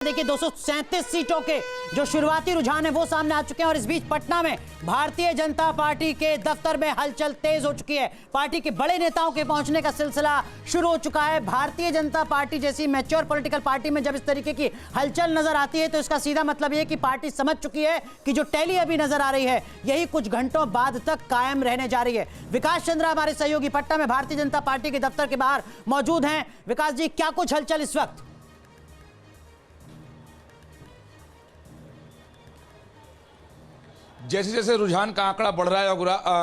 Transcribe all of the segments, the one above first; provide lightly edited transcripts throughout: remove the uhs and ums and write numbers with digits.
देखिए 237 सीटों के जो शुरुआती रुझान है वो सामने आ चुके हैं और इस बीच पटना में भारतीय जनता पार्टी के दफ्तर में हलचल तेज हो चुकी है। पार्टी के बड़े नेताओं के पहुंचने का सिलसिला शुरू हो चुका है। भारतीय जनता पार्टी जैसी मैच्योर पॉलिटिकल पार्टी में जब इस तरीके की हलचल नजर आती है तो इसका सीधा मतलब यह कि पार्टी समझ चुकी है कि जो टैली अभी नजर आ रही है यही कुछ घंटों बाद तक कायम रहने जा रही है। विकास चंद्रा हमारे सहयोगी पटना में भारतीय जनता पार्टी के दफ्तर के बाहर मौजूद हैं। विकास जी, क्या कुछ हलचल इस वक्त? जैसे जैसे रुझान का आंकड़ा बढ़ रहा है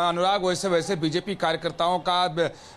अनुराग, वैसे वैसे बीजेपी कार्यकर्ताओं का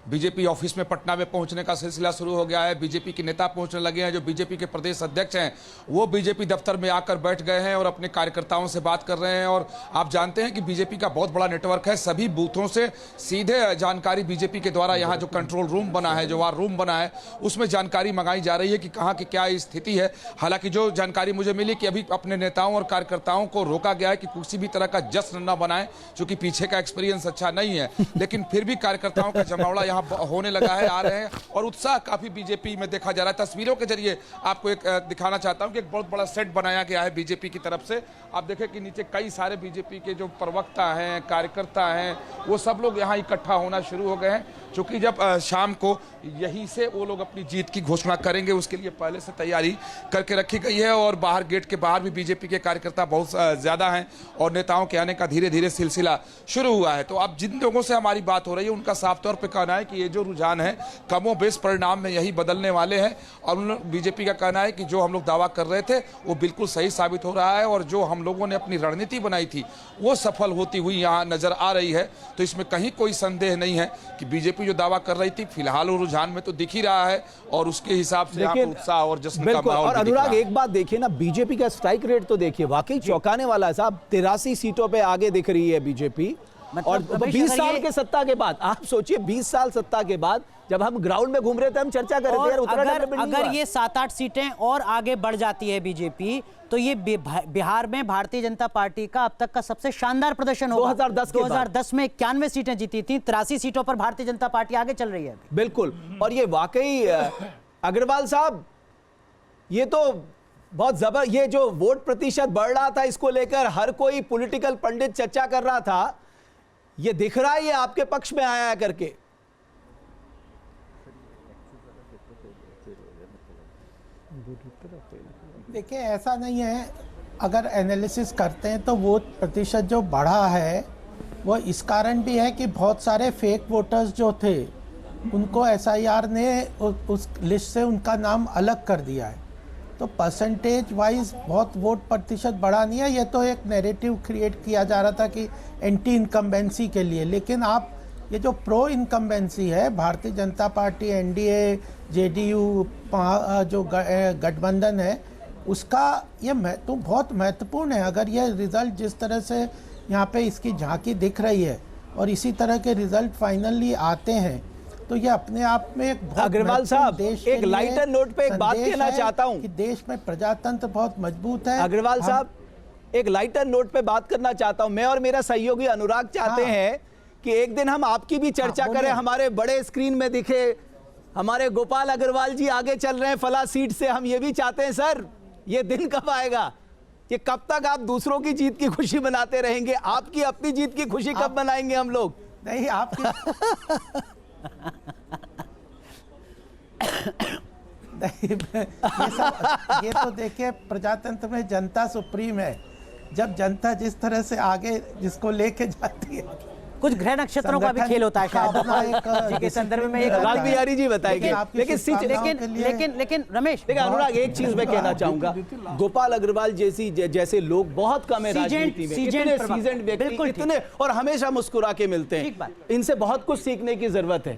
बीजेपी ऑफिस में पटना में पहुंचने का सिलसिला शुरू हो गया है। बीजेपी के नेता पहुंचने लगे हैं। जो बीजेपी के प्रदेश अध्यक्ष हैं वो बीजेपी दफ्तर में आकर बैठ गए हैं और अपने कार्यकर्ताओं से बात कर रहे हैं। और आप जानते हैं कि बीजेपी का बहुत बड़ा नेटवर्क है। सभी बूथों से सीधे जानकारी बीजेपी के द्वारा यहाँ जो कंट्रोल रूम बना है, जो वार रूम बना है, उसमें जानकारी मंगाई जा रही है कि कहाँ की क्या स्थिति है। हालांकि जो जानकारी मुझे मिली कि अभी अपने नेताओं और कार्यकर्ताओं को रोका गया है कि किसी भी तरह जश्न न बनाएं, क्योंकि पीछे का एक्सपीरियंस अच्छा नहीं है। लेकिन फिर भी कार्यकर्ताओं का जमावड़ा यहां होने लगा है, आ रहे हैं और उत्साह काफी बीजेपी में देखा जा रहा है। तस्वीरों के जरिए आपको एक दिखाना चाहता हूं कि एक बहुत बड़ा सेट बनाया गया है बीजेपी की तरफ से। आप देखें कि नीचे कई सारे बीजेपी के जो प्रवक्ता हैं, कार्यकर्ता हैं, वो सब लोग यहाँ इकट्ठा होना शुरू हो गए हैं। क्योंकि जब शाम को यहीं से वो लोग अपनी जीत की घोषणा करेंगे, उसके लिए पहले से तैयारी करके रखी गई है। और बाहर गेट के बाहर भी बीजेपी के कार्यकर्ता बहुत ज़्यादा हैं और नेताओं के आने का धीरे धीरे सिलसिला शुरू हुआ है। तो अब जिन लोगों से हमारी बात हो रही है उनका साफ तौर पर कहना है कि ये जो रुझान है कमोबेश परिणाम में यही बदलने वाले हैं। और बीजेपी का कहना है कि जो हम लोग दावा कर रहे थे वो बिल्कुल सही साबित हो रहा है और जो हम लोगों ने अपनी रणनीति बनाई थी वो सफल होती हुई यहाँ नजर आ रही है। तो इसमें कहीं कोई संदेह नहीं है कि बीजेपी जो दावा कर रही थी फिलहाल वो रुझान में तो दिख ही रहा है और उसके हिसाब से यहाँ पर उत्साह और जश्न का माहौल। और अनुराग, एक बात देखिए ना, बीजेपी का स्ट्राइक रेट तो देखिए, वाकई चौंकाने वाला है साहब। 83 सीटों पे आगे दिख रही है बीजेपी। और 20 साल के सत्ता के बाद, आप सोचिए 20 साल सत्ता के बाद जब हम ग्राउंड में घूम रहे थे हम चर्चा कर रहे थे अगर ये 7-8 सीटें और आगे बढ़ जाती है बीजेपी तो ये बिहार में भारतीय जनता पार्टी का अब तक का सबसे शानदार प्रदर्शन होगा। 2010 में 91 सीटें जीती थी, 83 सीटों पर भारतीय जनता पार्टी आगे चल रही है। बिल्कुल। और ये वाकई अग्रवाल साहब, ये तो बहुत जबर, ये जो वोट प्रतिशत बढ़ रहा था इसको लेकर हर कोई पॉलिटिकल पंडित चर्चा कर रहा था, ये दिख रहा है ये आपके पक्ष में आया करके। देखिए, ऐसा नहीं है। अगर एनालिसिस करते हैं तो वोट प्रतिशत जो बढ़ा है वो इस कारण भी है कि बहुत सारे फेक वोटर्स जो थे उनको एसआईआर ने उस लिस्ट से उनका नाम अलग कर दिया है। तो परसेंटेज वाइज बहुत वोट प्रतिशत बढ़ा नहीं है। ये तो एक नैरेटिव क्रिएट किया जा रहा था कि एंटी इनकम्बेंसी के लिए, लेकिन आप ये जो प्रो इनकम्बेंसी है, Bharatiya Janata party, NDA, JDU जो गठबंधन है, उसका ये तो बहुत महत्वपूर्ण है। अगर ये रिजल्ट जिस तरह से यहाँ पे इसकी झांकी दिख रही है और इसी तरह के रिजल्ट फाइनली आते हैं तो ये अपने आप में एक बहुत अग्रवाल साहब, एक लाइटर नोट पे एक बात कहना चाहता हूं कि देश में प्रजातंत्र बहुत मजबूत है। अग्रवाल साहब, एक लाइटर नोट पे बात करना चाहता हूं। मैं और मेरा सहयोगी अनुराग चाहते हैं कि एक दिन हम आपकी भी चर्चा करें, हमारे बड़े स्क्रीन में दिखे हमारे गोपाल अग्रवाल जी आगे चल रहे हैं फला सीट से। हम ये भी चाहते हैं सर, ये दिन कब आएगा? ये कब तक आप दूसरों की जीत की खुशी मनाते रहेंगे? आपकी अपनी जीत की खुशी कब मनाएंगे हम लोग? नहीं, आपकी ये तो देखिए, प्रजातंत्र में जनता सुप्रीम है। जब जनता जिस तरह से आगे जिसको लेके जाती है, कुछ ग्रह नक्षत्रों का भी खेल होता है शायद के संदर्भ में। लाल बिहारी जी बताएंगे। लेकिन रमेश, अनुराग, एक चीज मैं कहना चाहूंगा, गोपाल अग्रवाल जैसे लोग बहुत कम है राजनीति में, इतने सीजन्ड व्यक्ति, इतने और हमेशा मुस्कुरा के मिलते हैं, इनसे बहुत कुछ सीखने की जरूरत है।